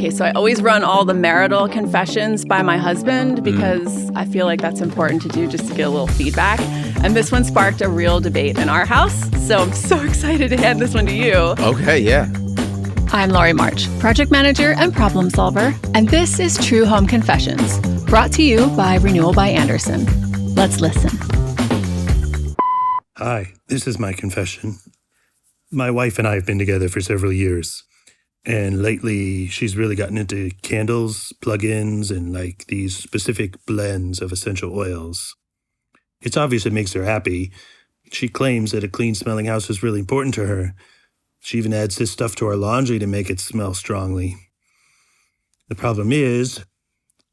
Okay, so I always run all the marital confessions by my husband because I feel like that's important to do just to get a little feedback. And this one sparked a real debate in our house, so I'm so excited to hand this one to you. Okay, yeah. I'm Laurie March, project manager and problem solver, and this is True Home Confessions, brought to you by Renewal by Andersen. Let's listen. Hi, this is my confession. My wife and I have been together for several years, and lately she's really gotten into candles, plug-ins, and like these specific blends of essential oils. It's obvious it makes her happy. She claims that a clean-smelling house is really important to her. She even adds this stuff to our laundry to make it smell strongly. The problem is,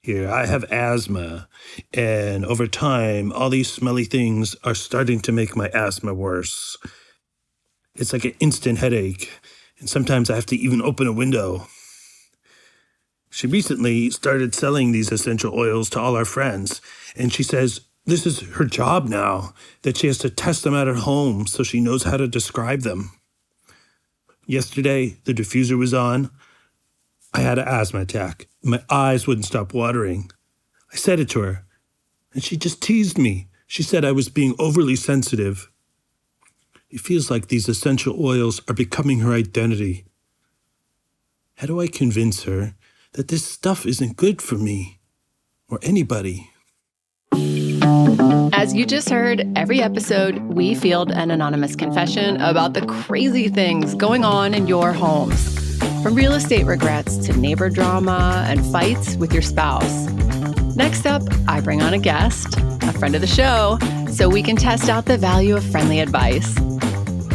here, I have asthma, and over time, all these smelly things are starting to make my asthma worse. It's like an instant headache, and sometimes I have to even open a window. She recently started selling these essential oils to all our friends, and she says this is her job now, that she has to test them out at home so she knows how to describe them. Yesterday, the diffuser was on. I had an asthma attack. My eyes wouldn't stop watering. I said it to her, and she just teased me. She said I was being overly sensitive. It feels like these essential oils are becoming her identity. How do I convince her that this stuff isn't good for me or anybody? As you just heard, every episode we field an anonymous confession about the crazy things going on in your homes. From real estate regrets to neighbor drama and fights with your spouse. Next up, I bring on a guest, a friend of the show, so we can test out the value of friendly advice.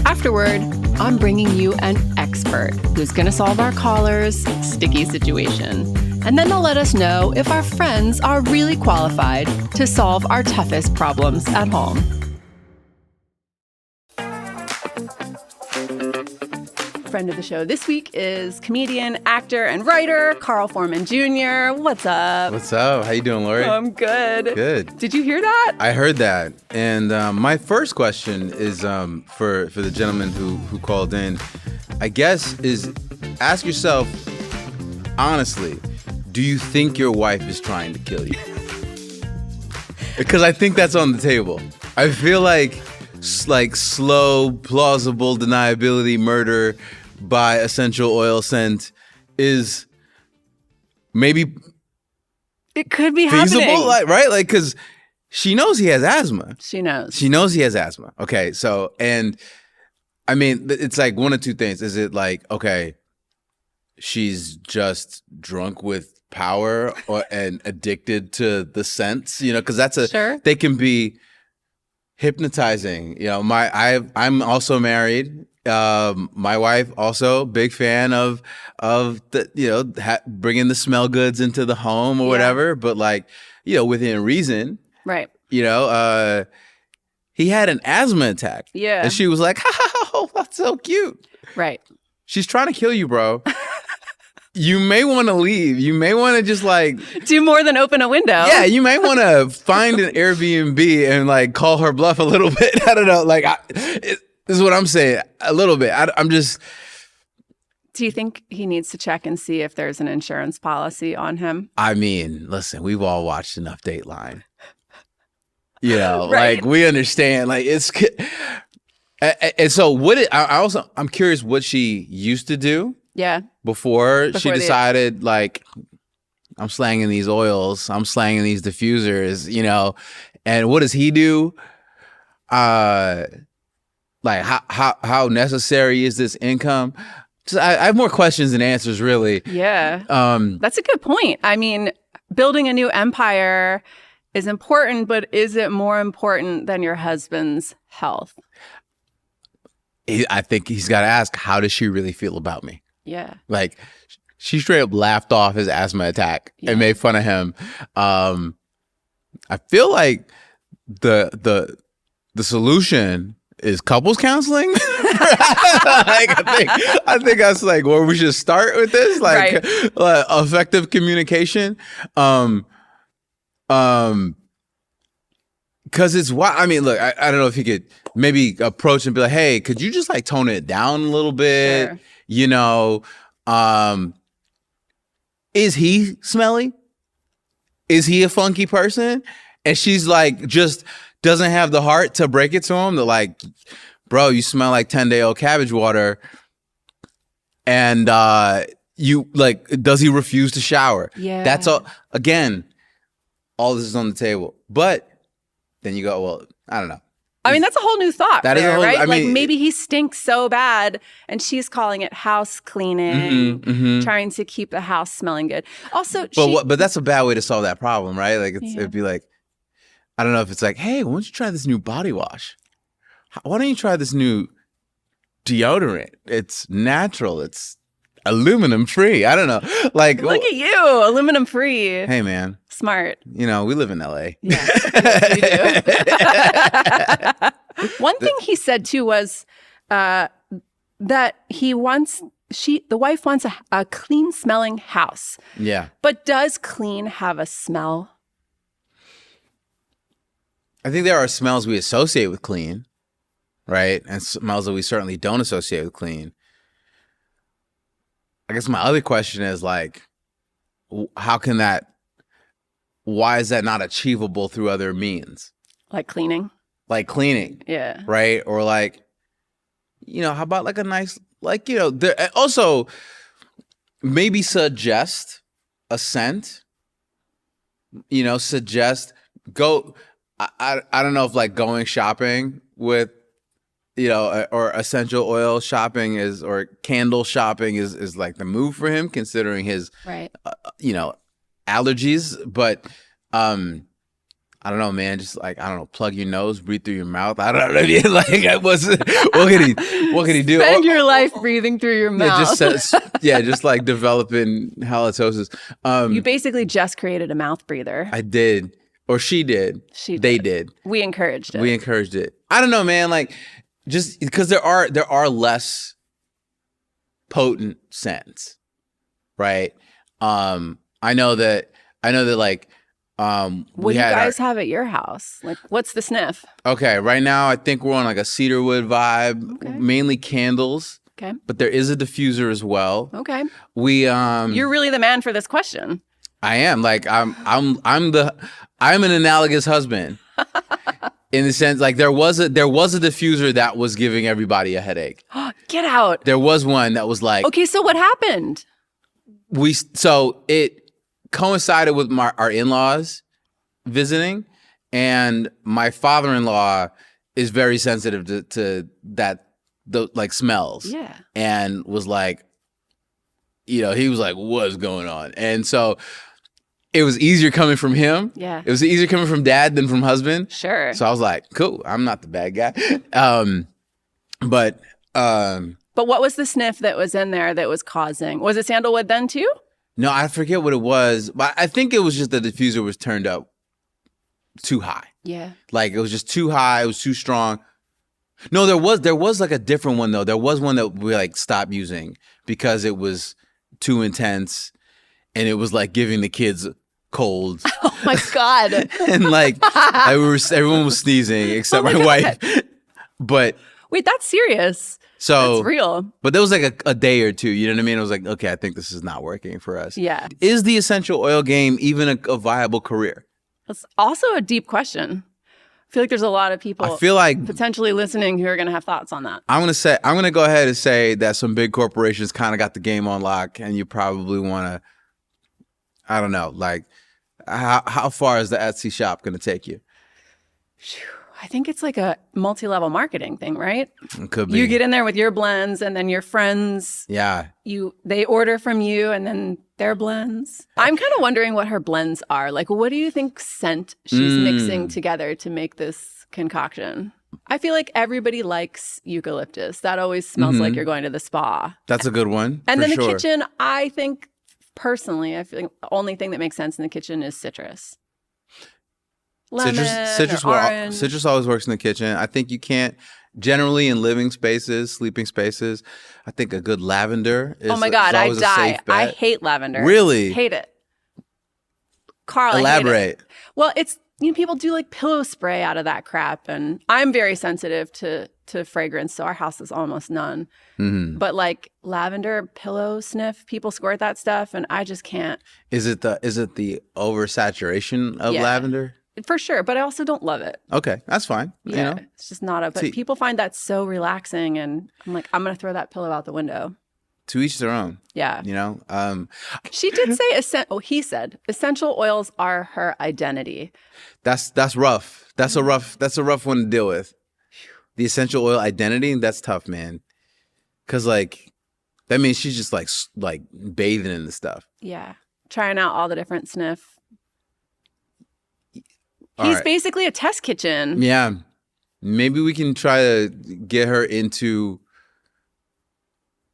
Afterward, I'm bringing you an expert who's going to solve our caller's sticky situation. And then they'll let us know if our friends are really qualified to solve our toughest problems at home. Friend of the show this week is comedian, actor, and writer Carl Foreman Jr. What's up? What's up? How you doing, Laurie? I'm good. Good. Did you hear that? I heard that. And my first question is for the gentleman who called in, I guess, is ask yourself, honestly, do you think your wife is trying to kill you? Because I think that's on the table. I feel like slow, plausible deniability murder by essential oil scent is maybe it could be feasible, happening. right? Like, because she knows he has asthma. She knows. She knows he has asthma. Okay, so, and I mean, it's like one of two things. Is it like, okay, she's just drunk with power and addicted to the scents, because that's sure. They can be hypnotizing. I'm also married. My wife also big fan of the bringing the smell goods into the home or whatever, but within reason, right? He had an asthma attack, and she was like, "Oh, that's so cute." Right. She's trying to kill you, bro. You may want to leave. You may want to just do more than open a window. Yeah, you may want to find an Airbnb and call her bluff a little bit. I don't know. This is what I'm saying. A little bit. I'm just. Do you think he needs to check and see if there's an insurance policy on him? I mean, listen, we've all watched enough Dateline. Right. We understand. It's. And so I'm curious what she used to do. Yeah. Before she decided, I'm slanging these oils, I'm slanging these diffusers, and what does he do? How necessary is this income? So I have more questions than answers, really. Yeah. That's a good point. I mean, building a new empire is important, but is it more important than your husband's health? I think he's got to ask, how does she really feel about me? Yeah. She straight up laughed off his asthma attack and made fun of him. I feel like the solution is couples counseling. I think that's where we should start with this. Right. Effective communication. Because it's why. I mean, look, I don't know if he could maybe approach and be like, "Hey, could you just tone it down a little bit?" Sure. is he smelly? Is he a funky person? And she's like, just doesn't have the heart to break it to him. That like, bro, you smell like 10-day-old cabbage water. And you like, does he refuse to shower? Yeah. That's all. Again, all this is on the table. But then you go, well, I don't know. I mean, that's a whole new thought. That is there, a whole, right? I mean, like maybe he stinks so bad, and she's calling it house cleaning, trying to keep the house smelling good. Also, but that's a bad way to solve that problem, right? Like it'd be like, I don't know if it's like, hey, why don't you try this new body wash? Why don't you try this new deodorant? It's natural. It's aluminum free. I don't know. Like, look at you, aluminum free. Hey, man. Smart. You know, we live in LA. Yeah, we do. One thing he said too was that the wife wants a clean smelling house. Yeah. But does clean have a smell? I think there are smells we associate with clean, right? And smells that we certainly don't associate with clean. I guess my other question is like, why is that not achievable through other means? Like cleaning? Like cleaning. Yeah. Right? Or like, how about like a nice, like, also maybe suggest a scent, go, I don't know if like going shopping with, or essential oil shopping or candle shopping is like the move for him, considering his, right. Allergies. But I don't know, man. Just like, I don't know, plug your nose, breathe through your mouth. I don't know. Like, what can he do? Spend your life breathing through your mouth. Just like developing halitosis. You basically just created a mouth breather. I did. Or she did. They did. We encouraged it. I don't know, man. Like, just because there are less potent scents, right? I know that like what do you guys have at your house? Like, what's the sniff? Okay, right now I think we're on like a cedarwood vibe, mainly candles. Okay. But there is a diffuser as well. Okay. You're really the man for this question. I am. Like I'm an analogous husband. In the sense, like there was a diffuser that was giving everybody a headache. Get out. There was one that was like, okay, so what happened? So it coincided with our in-laws visiting, and my father-in-law is very sensitive to the like smells. Yeah. And was like, he was like, what's going on? And so it was easier coming from him. Yeah. It was easier coming from dad than from husband. Sure. So I was like, cool, I'm not the bad guy. But what was the sniff that was in there that was causing? Was it sandalwood then too? No, I forget what it was, but I think it was just the diffuser was turned up too high. Yeah. Like it was just too high. It was too strong. No, there was like a different one though. There was one that we like stopped using because it was too intense, and it was like giving the kids colds. Oh my God. And like everyone was sneezing except my wife. But wait, that's serious. So that's real. But there was like a day or two, you know what I mean? I was like, okay, I think this is not working for us. Yeah. Is the essential oil game even a viable career? That's also a deep question. I feel like there's a lot of people potentially listening who are going to have thoughts on that. I'm going to go ahead and say that some big corporations kind of got the game on lock, and you probably want to, I don't know, like how far is the Etsy shop going to take you? I think it's like a multi-level marketing thing, right? It could be. You get in there with your blends, and then your friends, yeah, they order from you, and then their blends. I'm kind of wondering what her blends are. Like, what do you think scent she's mixing together to make this concoction? I feel like everybody likes eucalyptus. That always smells like you're going to the spa. That's a good one. And then the kitchen, I think, personally, I feel like the only thing that makes sense in the kitchen is citrus. Lemon, citrus always works in the kitchen. I think you can't generally in living spaces, sleeping spaces. I think a good lavender is. Oh my God, I die! Safe bet. I hate lavender. Really? Hate it. Carl, elaborate. I hate it. Well, it's people do like pillow spray out of that crap. And I'm very sensitive to fragrance, so our house is almost none. Mm-hmm. But like lavender pillow sniff, people squirt that stuff, and I just can't. Is it the oversaturation of lavender? For sure, but I also don't love it. Okay, that's fine. Yeah, it's just not a. But people find that so relaxing, and I'm like, I'm gonna throw that pillow out the window. To each their own. Yeah. She did say he said essential oils are her identity. That's rough. That's a rough one to deal with. The essential oil identity, that's tough, man. Cause like that means she's just like bathing in the stuff. Yeah. Trying out all the different sniff. All He's right. basically a test kitchen. Yeah. Maybe we can try to get her into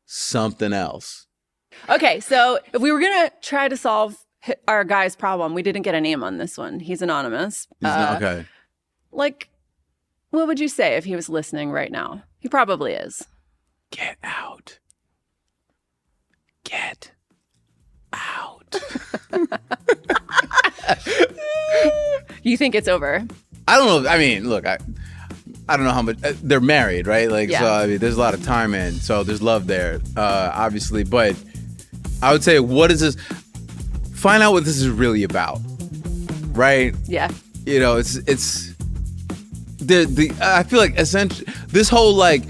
something else. Okay, so if we were going to try to solve our guy's problem, we didn't get a name on this one. He's anonymous. Okay. Like, what would you say if he was listening right now? He probably is. Get out. Get out. You think it's over? I don't know. I mean, look, I don't know how much they're married, right? Like, yeah. So I mean, there's a lot of time in, so there's love there, obviously. But I would say, what is this? Find out what this is really about, right? Yeah. It's the I feel like essentially this whole like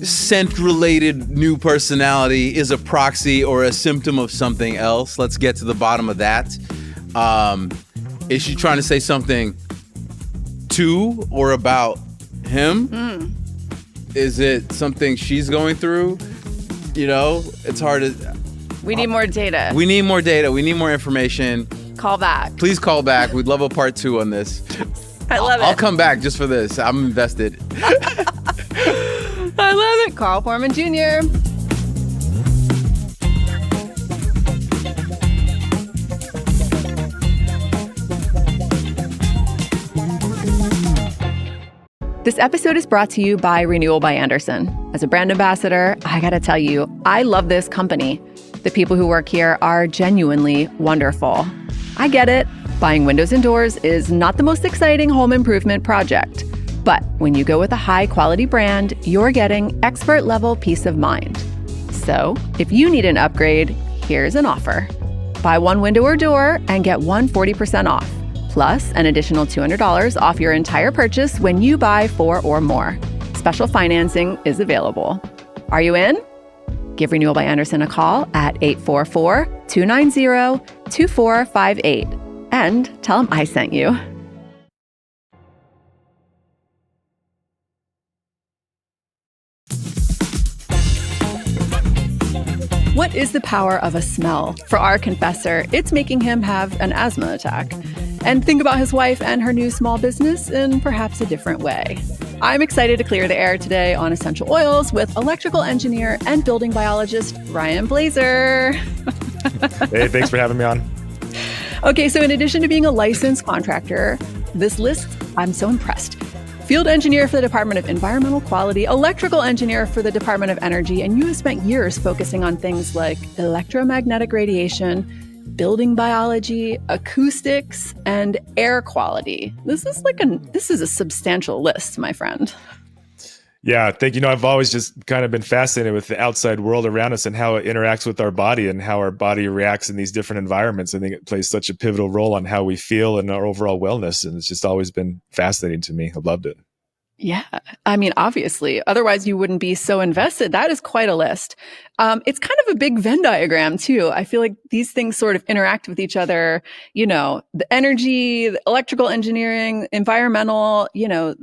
scent-related new personality is a proxy or a symptom of something else. Let's get to the bottom of that. Is she trying to say something to or about him? Is it something she's going through? It's hard to... We need more data. We need more data. We need more information. Call back. Please call back. We'd love a part 2 on this. I love it. I'll come back just for this. I'm invested. I love it. Carl Foreman Jr. This episode is brought to you by Renewal by Andersen. As a brand ambassador, I gotta tell you, I love this company. The people who work here are genuinely wonderful. I get it. Buying windows and doors is not the most exciting home improvement project. But when you go with a high-quality brand, you're getting expert-level peace of mind. So if you need an upgrade, here's an offer. Buy one window or door and get 40% off. Plus an additional $200 off your entire purchase when you buy 4 or more. Special financing is available. Are you in? Give Renewal by Andersen a call at 844-290-2458 and tell them I sent you. What is the power of a smell? For our confessor, it's making him have an asthma attack. And think about his wife and her new small business in perhaps a different way. I'm excited to clear the air today on essential oils with electrical engineer and building biologist Ryan Blazer. Hey, thanks for having me on. Okay, so in addition to being a licensed contractor, this list, I'm so impressed. Field engineer for the Department of Environmental Quality, electrical engineer for the Department of Energy, and you have spent years focusing on things like electromagnetic radiation, building biology, acoustics, and air quality. This is a substantial list, my friend. Yeah, I think, I've always just kind of been fascinated with the outside world around us and how it interacts with our body and how our body reacts in these different environments. I think it plays such a pivotal role on how we feel and our overall wellness. And it's just always been fascinating to me. I've loved it. Yeah. I mean, obviously, otherwise you wouldn't be so invested. That is quite a list. It's kind of a big Venn diagram too. I feel like these things sort of interact with each other, the energy, the electrical engineering, environmental,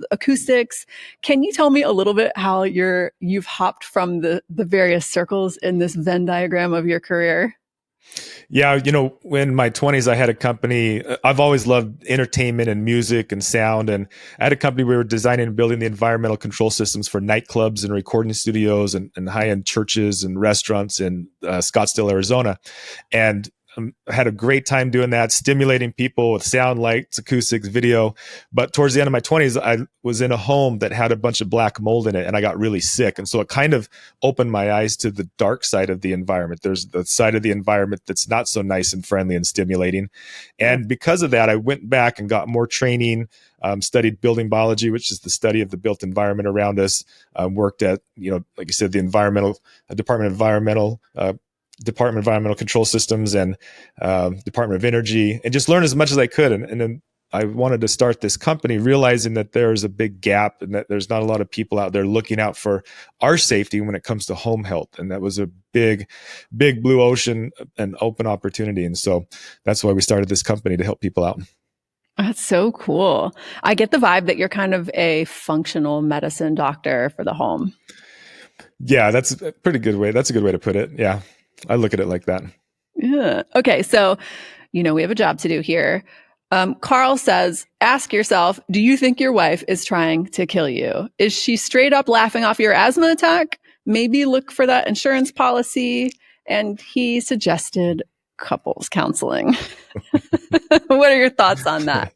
acoustics. Can you tell me a little bit how you've hopped from the various circles in this Venn diagram of your career? Yeah, in my 20s, I had a company. I've always loved entertainment and music and sound. And I had a company where we were designing and building the environmental control systems for nightclubs and recording studios and high-end churches and restaurants in Scottsdale, Arizona. And I had a great time doing that, stimulating people with sound, lights, acoustics, video. But towards the end of my 20s, I was in a home that had a bunch of black mold in it, and I got really sick. And so it kind of opened my eyes to the dark side of the environment. There's the side of the environment that's not so nice and friendly and stimulating. And because of that, I went back and got more training, studied building biology, which is the study of the built environment around us, worked at, like you said, the Department of Environmental Control Systems and Department of Energy, and just learn as much as I could. And then I wanted to start this company, realizing that there's a big gap and that there's not a lot of people out there looking out for our safety when it comes to home health. And that was a big, big blue ocean and open opportunity. And so that's why we started this company, to help people out. That's so cool. I get the vibe that you're kind of a functional medicine doctor for the home. Yeah, that's a pretty good way. That's a good way to put it. Yeah, I look at it like that. Yeah. Okay. So, we have a job to do here. Carl says, ask yourself, do you think your wife is trying to kill you? Is she straight up laughing off your asthma attack? Maybe look for that insurance policy. And he suggested couples counseling. What are your thoughts on that?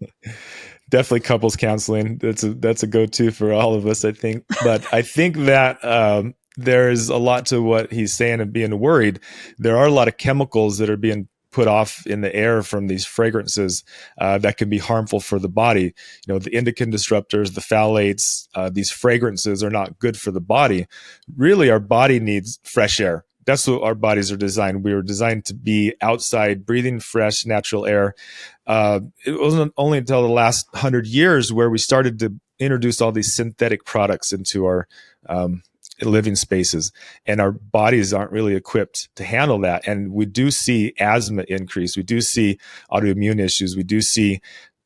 Definitely couples counseling. That's a go-to for all of us, I think. But I think that there's a lot to what he's saying and being worried. There are a lot of chemicals that are being put off in the air from these fragrances that can be harmful for the body. The endocrine disruptors, the phthalates, these fragrances are not good for the body. Really, our body needs fresh air. That's what our bodies are designed. We were designed to be outside, breathing fresh, natural air. It wasn't only until the last 100 years where we started to introduce all these synthetic products into our living spaces, and our bodies aren't really equipped to handle that. And we do see asthma increase. We do see autoimmune issues. We do see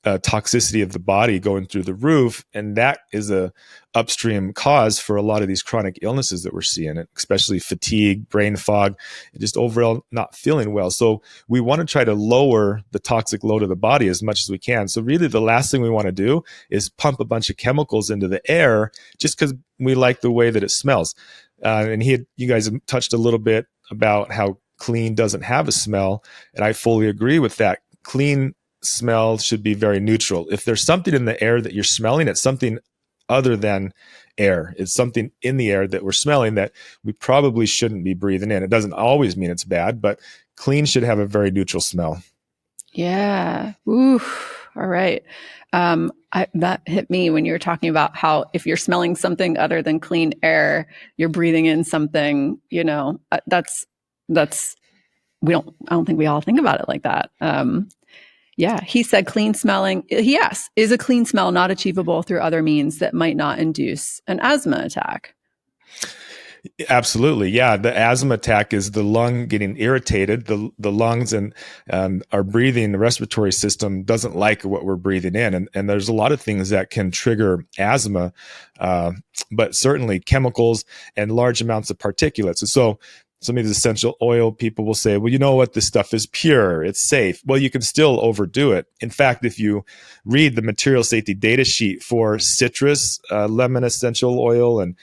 toxicity of the body going through the roof. And that is a upstream cause for a lot of these chronic illnesses that we're seeing, especially fatigue, brain fog, and just overall not feeling well. So we want to try to lower the toxic load of the body as much as we can. So really the last thing we want to do is pump a bunch of chemicals into the air just because we like the way that it smells. And you guys have touched a little bit about how clean doesn't have a smell. And I fully agree with that. Clean smell should be very neutral. If there's something in the air that you're smelling, it's something other than air. It's something in the air that we're smelling that we probably shouldn't be breathing in. It doesn't always mean it's bad, but clean should have a very neutral smell. Yeah. Ooh. All right. That hit me when you were talking about how if you're smelling something other than clean air, you're breathing in something, I don't think we all think about it like that. Yeah, he said clean smelling. Yes, is a clean smell not achievable through other means that might not induce an asthma attack? Absolutely. Yeah. The asthma attack is the lung getting irritated. The lungs and our breathing, the respiratory system doesn't like what we're breathing in. And there's a lot of things that can trigger asthma, but certainly chemicals and large amounts of particulates. And so some of these essential oil people will say, well, you know what? This stuff is pure. It's safe. Well, you can still overdo it. In fact, if you read the material safety data sheet for citrus, lemon essential oil, and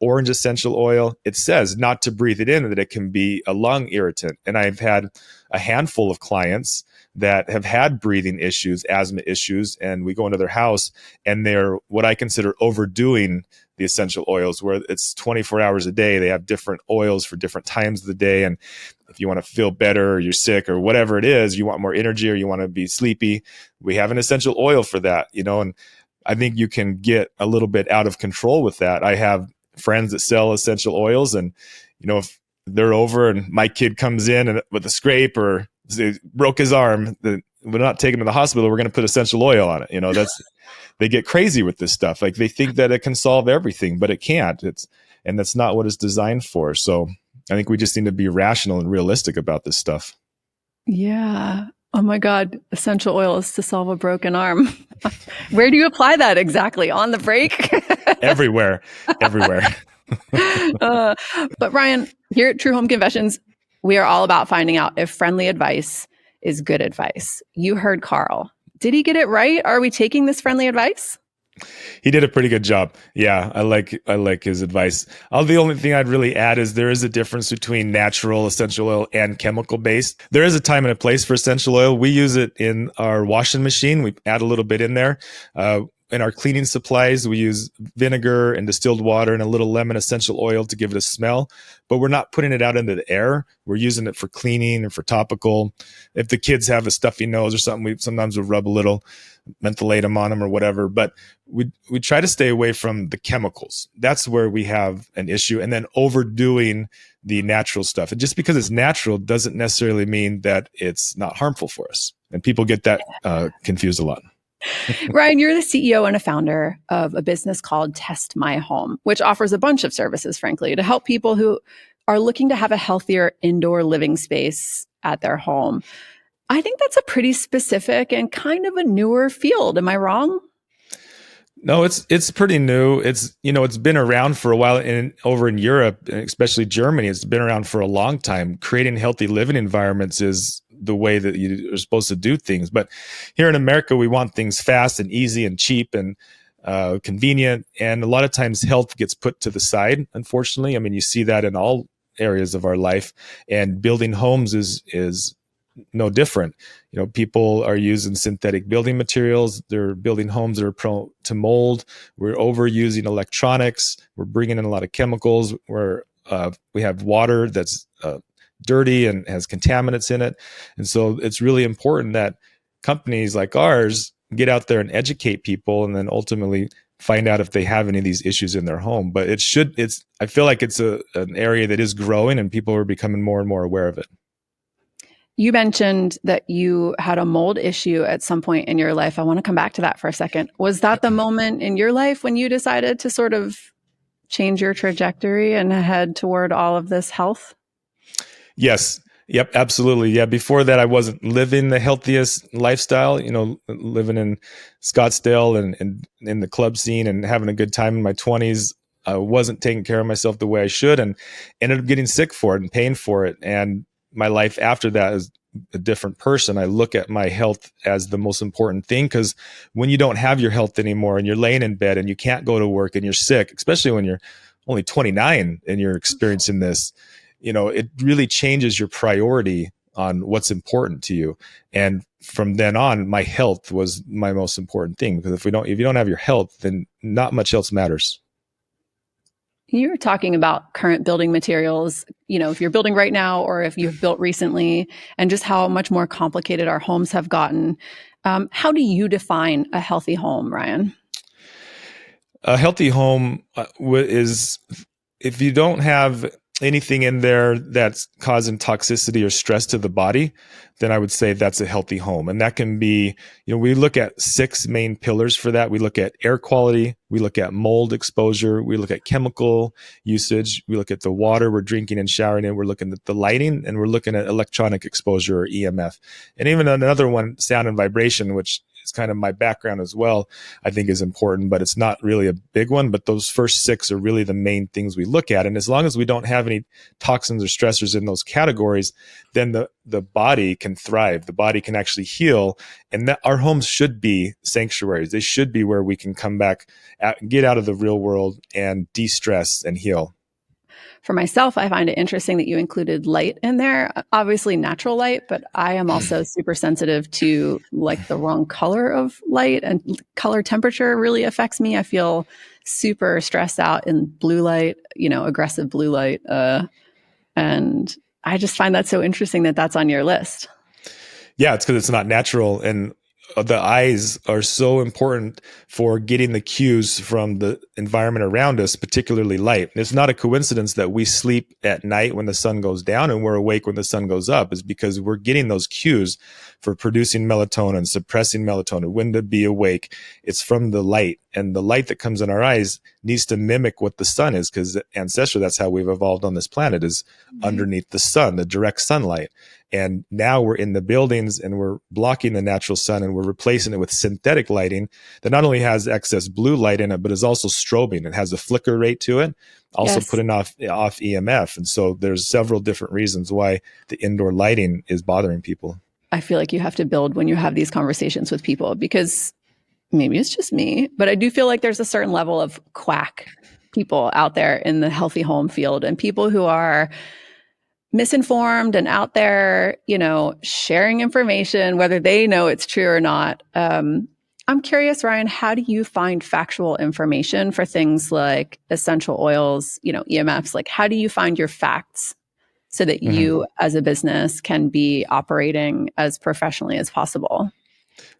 orange essential oil, it says not to breathe it in, that it can be a lung irritant. And I've had a handful of clients that have had breathing issues, asthma issues, and we go into their house and they're what I consider overdoing the essential oils, where it's 24 hours a day. They have different oils for different times of the day. And if you want to feel better or you're sick or whatever it is, you want more energy or you want to be sleepy, we have an essential oil for that, and I think you can get a little bit out of control with that. I have friends that sell essential oils, and if they're over and my kid comes in and with a scrape or they broke his arm, we're not taking him to the hospital. We're going to put essential oil on it. They get crazy with this stuff. Like they think that it can solve everything, but it can't. And that's not what it's designed for. So I think we just need to be rational and realistic about this stuff. Yeah. Oh my God. Essential oils to solve a broken arm. Where do you apply that exactly? On the break? Everywhere. But Ryan, here at True Home Confessions, we are all about finding out if friendly advice is good advice. You heard Carl. Did he get it right? Are we taking this friendly advice? He did a pretty good job. Yeah, I like his advice. The only thing I'd really add is there is a difference between natural essential oil and chemical based. There is a time and a place for essential oil. We use it in our washing machine. We add a little bit in there. In our cleaning supplies, we use vinegar and distilled water and a little lemon essential oil to give it a smell, but we're not putting it out into the air. We're using it for cleaning and for topical. If the kids have a stuffy nose or something, sometimes we'll rub a little mentholatum on them or whatever, but we try to stay away from the chemicals. That's where we have an issue. And then overdoing the natural stuff. And just because it's natural doesn't necessarily mean that it's not harmful for us. And people get that confused a lot. Ryan, you're the CEO and a founder of a business called Test My Home, which offers a bunch of services, frankly, to help people who are looking to have a healthier indoor living space at their home. I think that's a pretty specific and kind of a newer field. Am I wrong? No, it's pretty new. It's been around for a while, and over in Europe, especially Germany, it's been around for a long time. Creating healthy living environments is the way that you're supposed to do things. But here in America, we want things fast and easy and cheap and convenient. And a lot of times health gets put to the side, unfortunately. I mean, you see that in all areas of our life, and building homes is no different. People are using synthetic building materials. They're building homes that are prone to mold. We're overusing electronics. We're bringing in a lot of chemicals. We have water that's dirty and has contaminants in it. And so it's really important that companies like ours get out there and educate people, and then ultimately find out if they have any of these issues in their home. But I feel like it's an area that is growing, and people are becoming more and more aware of it. You mentioned that you had a mold issue at some point in your life. I want to come back to that for a second. Was that the moment in your life when you decided to sort of change your trajectory and head toward all of this health? Yes. Yep, absolutely. Yeah. Before that, I wasn't living the healthiest lifestyle, living in Scottsdale and in the club scene and having a good time in my 20s. I wasn't taking care of myself the way I should, and ended up getting sick for it and paying for it. And my life after that is a different person. I look at my health as the most important thing, because when you don't have your health anymore and you're laying in bed and you can't go to work and you're sick, especially when you're only 29 and you're experiencing this, it really changes your priority on what's important to you. And from then on, my health was my most important thing, because if you don't have your health, then not much else matters. You were talking about current building materials, if you're building right now or if you've built recently, and just how much more complicated our homes have gotten. How do you define a healthy home, Ryan? A healthy home is if you don't have anything in there that's causing toxicity or stress to the body, then I would say that's a healthy home. And that can be, we look at 6 main pillars for that. We look at air quality, we look at mold exposure, we look at chemical usage, we look at the water we're drinking and showering in, we're looking at the lighting, and we're looking at electronic exposure or EMF. And even another one, sound and vibration, which is kind of my background as well, I think is important, but it's not really a big one. But those first 6 are really the main things we look at. And as long as we don't have any toxins or stressors in those categories, then the body can thrive. The body can actually heal. And that our homes should be sanctuaries. They should be where we can come back, get out of the real world and de-stress and heal. For myself, I find it interesting that you included light in there, obviously natural light, but I am also super sensitive to like the wrong color of light, and color temperature really affects me. I feel super stressed out in blue light, aggressive blue light. And I just find that so interesting that that's on your list. Yeah, it's because it's not natural. And the eyes are so important for getting the cues from the environment around us, particularly light. It's not a coincidence that we sleep at night when the sun goes down and we're awake when the sun goes up. Is because we're getting those cues for producing melatonin, suppressing melatonin, when to be awake. It's from the light. And the light that comes in our eyes needs to mimic what the sun is, because ancestry, that's how we've evolved on this planet, is underneath the sun, the direct sunlight. And now we're in the buildings and we're blocking the natural sun, and we're replacing it with synthetic lighting that not only has excess blue light in it, but is also strobing. It has a flicker rate to it, also putting off EMF. And so there's several different reasons why the indoor lighting is bothering people. I feel like you have to build when you have these conversations with people, because maybe it's just me, but I do feel like there's a certain level of quack people out there in the healthy home field, and people who are misinformed and out there, sharing information, whether they know it's true or not. I'm curious, Ryan, how do you find factual information for things like essential oils, EMFs? Like, how do you find your facts so that you as a business can be operating as professionally as possible?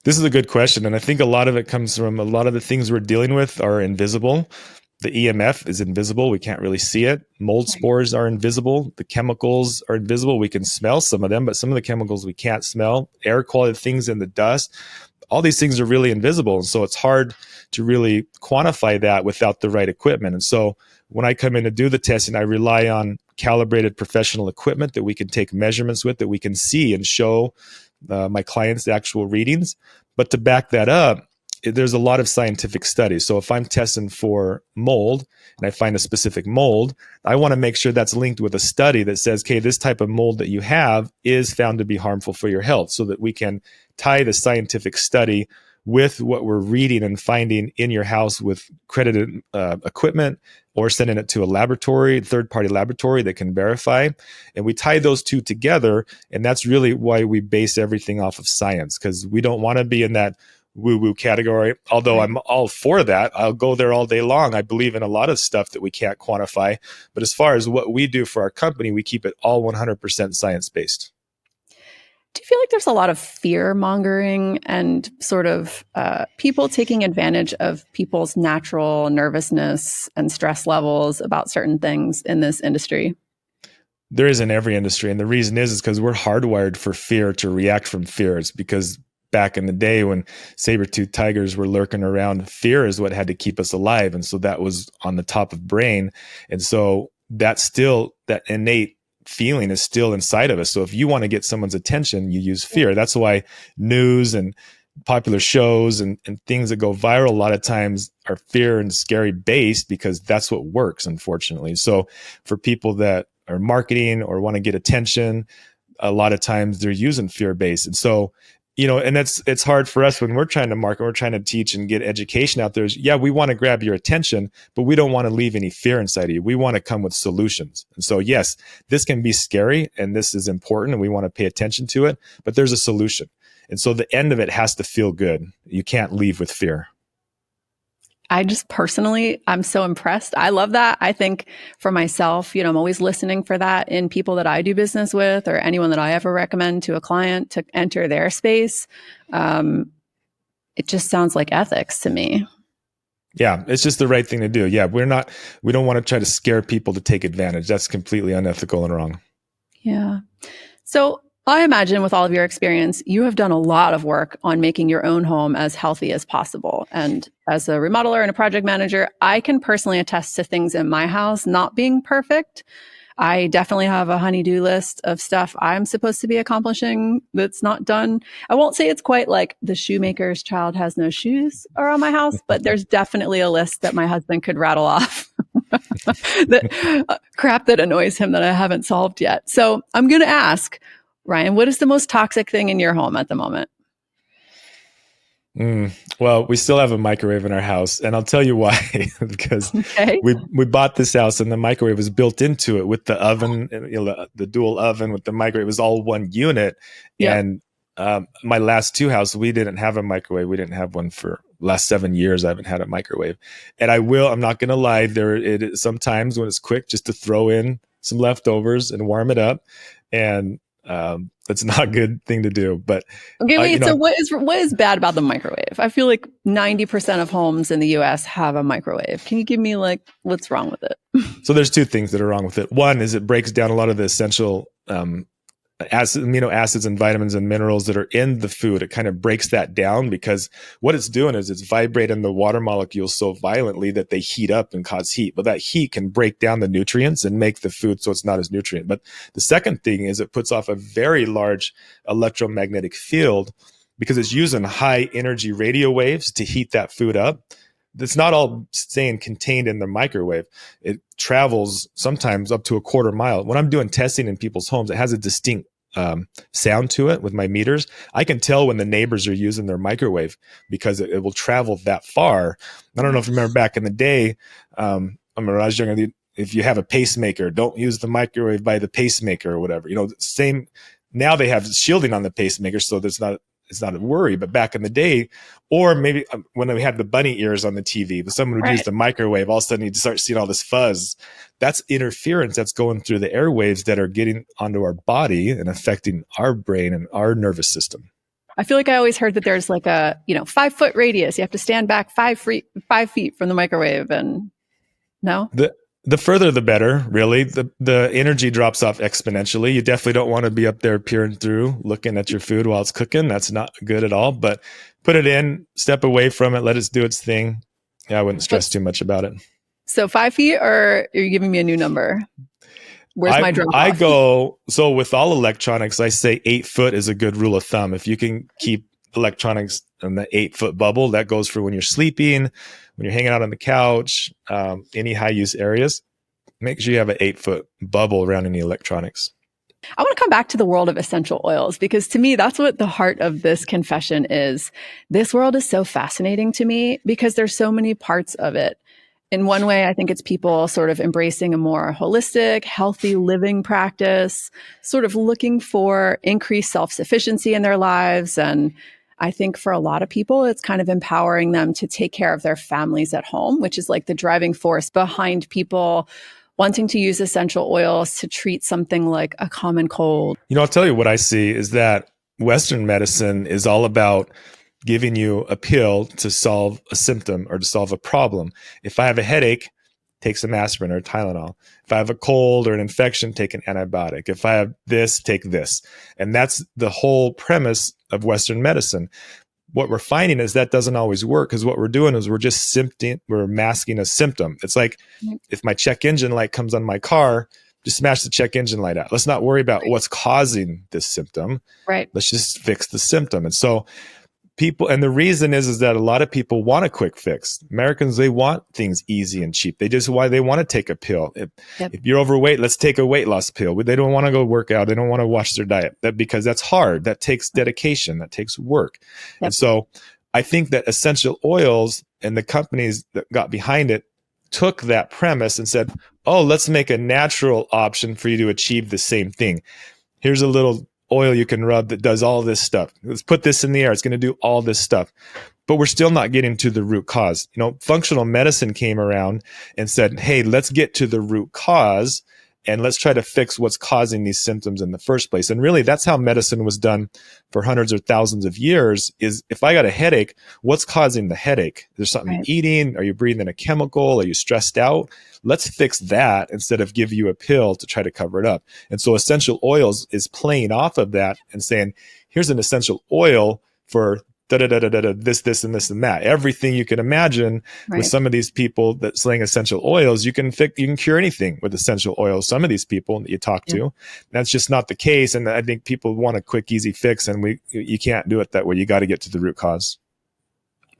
This is a good question. And I think a lot of it comes from a lot of the things we're dealing with are invisible. The EMF is invisible. We can't really see it. Mold spores are invisible. The chemicals are invisible. We can smell some of them, but some of the chemicals we can't smell. Air quality, things in the dust. All these things are really invisible. And so it's hard to really quantify that without the right equipment. And so when I come in to do the testing, I rely on calibrated professional equipment that we can take measurements with, that we can see and show my clients the actual readings. But to back that up, there's a lot of scientific studies. So if I'm testing for mold and I find a specific mold, I want to make sure that's linked with a study that says, okay, this type of mold that you have is found to be harmful for your health, so that we can tie the scientific study with what we're reading and finding in your house with credited equipment, or sending it to a laboratory, third-party laboratory that can verify. And we tie those two together. And that's really why we base everything off of science, because we don't want to be in that woo-woo category. Although I'm all for that. I'll go there all day long. I believe in a lot of stuff that we can't quantify. But as far as what we do for our company, we keep it all 100% science-based. Do you feel like there's a lot of fear mongering and sort of people taking advantage of people's natural nervousness and stress levels about certain things in this industry? There is in every industry. And the reason is because we're hardwired for fear, to react from fear. It's because back in the day when saber-toothed tigers were lurking around, fear is what had to keep us alive. And so that was on the top of brain. And so that innate feeling is still inside of us. So if you want to get someone's attention, you use fear. That's why news and popular shows and things that go viral a lot of times are fear and scary based, because that's what works, unfortunately. So for people that are marketing or want to get attention, a lot of times they're using fear based. And so, and it's hard for us when we're trying to market, we're trying to teach and get education out there. We want to grab your attention, but we don't want to leave any fear inside of you. We want to come with solutions. And so, yes, this can be scary and this is important and we want to pay attention to it, but there's a solution. And so the end of it has to feel good. You can't leave with fear. I just personally, I'm so impressed. I love that. I think for myself, I'm always listening for that in people that I do business with, or anyone that I ever recommend to a client to enter their space. It just sounds like ethics to me. Yeah, it's just the right thing to do. Yeah, we don't want to try to scare people to take advantage. That's completely unethical and wrong. Yeah. So I imagine with all of your experience, you have done a lot of work on making your own home as healthy as possible. And as a remodeler and a project manager, I can personally attest to things in my house not being perfect. I definitely have a honey-do list of stuff I'm supposed to be accomplishing that's not done. I won't say it's quite like the shoemaker's child has no shoes around my house, but there's definitely a list that my husband could rattle off. Crap that annoys him that I haven't solved yet. So I'm going to ask, Ryan, what is the most toxic thing in your home at the moment? Well, we still have a microwave in our house, and I'll tell you why. Because we bought this house, and the microwave was built into it with the oven, the dual oven with the microwave. It was all one unit. Yep. And my last two houses, we didn't have a microwave. We didn't have one for the last 7 years. I haven't had a microwave, and I'm not going to lie. It is sometimes when it's quick, just to throw in some leftovers and warm it up, and that's not a good thing to do. But okay, wait. So what is bad about the microwave? I feel like 90% of homes in the U.S. have a microwave. Can you give me what's wrong with it? So there's two things that are wrong with it. One is it breaks down a lot of the essential amino acids and vitamins and minerals that are in the food. It kind of breaks that down, because what it's doing is it's vibrating the water molecules so violently that they heat up and cause heat. But that heat can break down the nutrients and make the food so it's not as nutrient. But the second thing is it puts off a very large electromagnetic field, because it's using high energy radio waves to heat that food up. It's not all staying contained in the microwave. It travels sometimes up to a quarter mile. When I'm doing testing in people's homes, it has a distinct sound to it with my meters. I can tell when the neighbors are using their microwave because it will travel that far. I don't know if you remember back in the day, when I was younger, if you have a pacemaker, don't use the microwave by the pacemaker or whatever. Same. Now they have shielding on the pacemaker, so it's not a worry. But back in the day, or maybe when we had the bunny ears on the TV, but someone would use the microwave, all of a sudden you'd start seeing all this fuzz. That's interference that's going through the airwaves that are getting onto our body and affecting our brain and our nervous system. I feel like I always heard that there's like a 5-foot radius. You have to stand back 5 feet from the microwave, and no. The further, the better, really. The energy drops off exponentially. You definitely don't want to be up there peering through, looking at your food while it's cooking. That's not good at all. But put it in, step away from it, let it do its thing. Yeah, I wouldn't stress too much about it. So 5 feet, or are you giving me a new number? Where's my drop off? So with all electronics, I say 8 foot is a good rule of thumb. If you can keep electronics in the 8 foot bubble, that goes for when you're sleeping, when you're hanging out on the couch, any high use areas. Make sure you have an 8 foot bubble around any electronics. I want to come back to the world of essential oils, because to me, that's what the heart of this confession is. This world is so fascinating to me because there's so many parts of it. In one way, I think it's people sort of embracing a more holistic, healthy living practice, sort of looking for increased self-sufficiency in their lives. And I think for a lot of people, it's kind of empowering them to take care of their families at home, which is like the driving force behind people wanting to use essential oils to treat something like a common cold. I'll tell you what I see is that Western medicine is all about giving you a pill to solve a symptom or to solve a problem. If I have a headache, take some aspirin or Tylenol. If I have a cold or an infection, take an antibiotic. If I have this, take this. And that's the whole premise of Western medicine. What we're finding is that doesn't always work, because what we're doing is we're masking a symptom. It's like if my check engine light comes on my car, just smash the check engine light out. Let's not worry about what's causing this symptom. Right. Let's just fix the symptom. And so the reason is that a lot of people want a quick fix. Americans, they want things easy and cheap. They want to take a pill. If you're overweight, let's take a weight loss pill. They don't want to go work out. They don't want to watch their diet because that's hard. That takes dedication. That takes work. Yep. And so I think that essential oils and the companies that got behind it took that premise and said, oh, let's make a natural option for you to achieve the same thing. Here's a little oil you can rub that does all this stuff. Let's put this in the air. It's going to do all this stuff. But we're still not getting to the root cause. Functional medicine came around and said, hey, let's get to the root cause and let's try to fix what's causing these symptoms in the first place. And really, that's how medicine was done for hundreds or thousands of years, is if I got a headache, what's causing the headache? There's something you're eating? Are you breathing a chemical? Are you stressed out? Let's fix that instead of give you a pill to try to cover it up. And so essential oils is playing off of that and saying, here's an essential oil for this, and this, and that. Everything you can imagine with some of these people that slang essential oils, you can cure anything with essential oils. Some of these people that you talk to, that's just not the case. And I think people want a quick, easy fix, and you can't do it that way. You got to get to the root cause.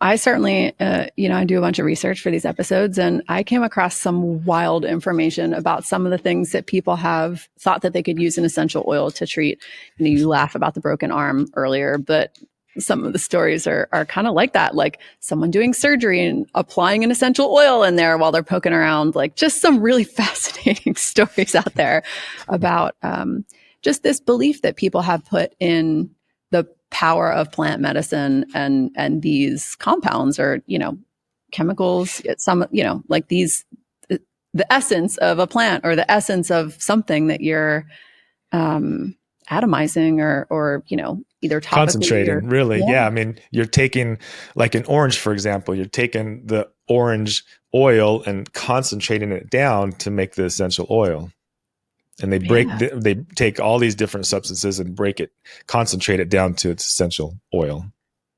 I certainly, I do a bunch of research for these episodes, and I came across some wild information about some of the things that people have thought that they could use an essential oil to treat. You laugh about the broken arm earlier, but some of the stories are kind of like that, like someone doing surgery and applying an essential oil in there while they're poking around, like just some really fascinating stories out there about just this belief that people have put in the power of plant medicine and these compounds or, chemicals, like these, the essence of a plant or the essence of something that you're atomizing or either topically concentrating, really. Yeah. I mean, you're taking like an orange, for example, you're taking the orange oil and concentrating it down to make the essential oil. And they they take all these different substances and concentrate it down to its essential oil.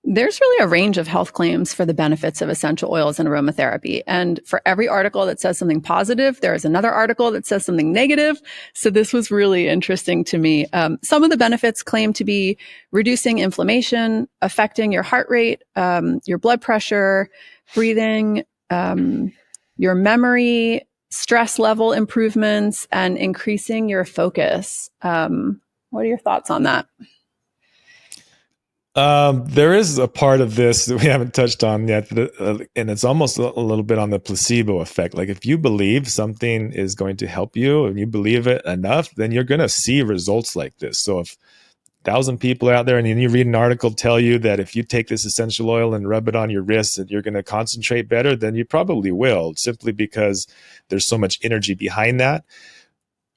There's really a range of health claims for the benefits of essential oils and aromatherapy. And for every article that says something positive, there is another article that says something negative. So this was really interesting to me. Some of the benefits claim to be reducing inflammation, affecting your heart rate, your blood pressure, breathing, your memory, stress level improvements, and increasing your focus. What are your thoughts on that? There is a part of this that we haven't touched on yet, and it's almost a little bit on the placebo effect. Like if you believe something is going to help you and you believe it enough, then you're going to see results like this. So if 1,000 people out there and you read an article tell you that if you take this essential oil and rub it on your wrists and you're going to concentrate better, then you probably will, simply because there's so much energy behind that.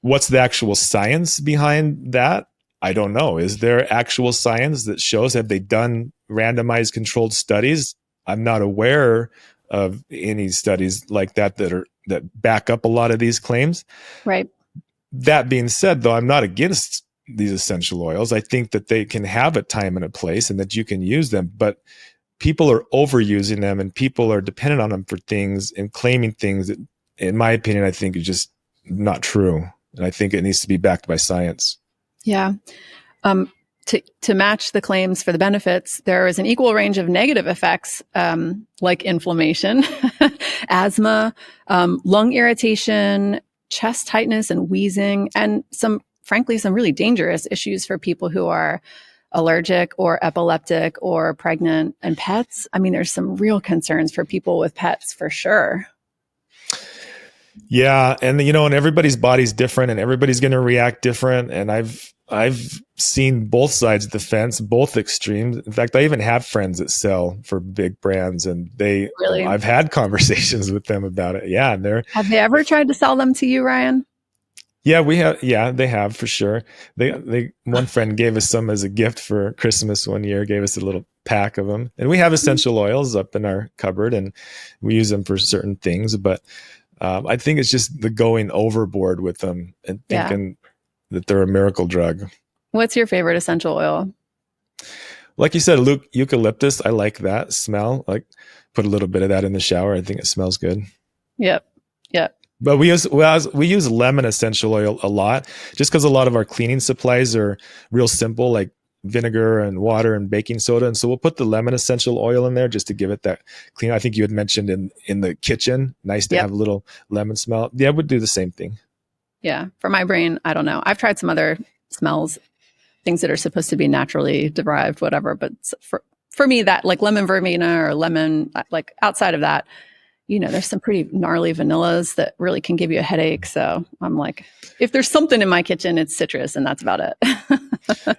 What's the actual science behind that? I don't know. Is there actual science that shows, have they done randomized controlled studies? I'm not aware of any studies like that that back up a lot of these claims. Right. That being said, though, I'm not against these essential oils. I think that they can have a time and a place and that you can use them, but people are overusing them and people are dependent on them for things and claiming things that, in my opinion, I think is just not true. And I think it needs to be backed by science. Yeah. To match the claims for the benefits, there is an equal range of negative effects, like inflammation, asthma, lung irritation, chest tightness and wheezing, and frankly, some really dangerous issues for people who are allergic or epileptic or pregnant and pets. I mean, there's some real concerns for people with pets for sure. Yeah. And and everybody's body's different and everybody's going to react different. And I've seen both sides of the fence, both extremes. In fact, I even have friends that sell for big brands and Really? I've had conversations with them about it. Yeah. And have they ever tried to sell them to you, Ryan? Yeah, we have. Yeah, they have for sure. One friend gave us some as a gift for Christmas one year, gave us a little pack of them. And we have essential oils up in our cupboard and we use them for certain things. But I think it's just the going overboard with them and thinking that they're a miracle drug. What's your favorite essential oil? Like you said, eucalyptus. I like that smell. Like put a little bit of that in the shower. I think it smells good. Yep. But we use lemon essential oil a lot, just because a lot of our cleaning supplies are real simple, like vinegar and water and baking soda. And so we'll put the lemon essential oil in there just to give it that clean. I think you had mentioned in the kitchen, nice to have a little lemon smell. Yeah, I would do the same thing. Yeah. For my brain, I don't know. I've tried some other smells, things that are supposed to be naturally derived, whatever. But for me, that like lemon verbena or lemon, like outside of that, there's some pretty gnarly vanillas that really can give you a headache. So I'm like, if there's something in my kitchen, it's citrus, and that's about it.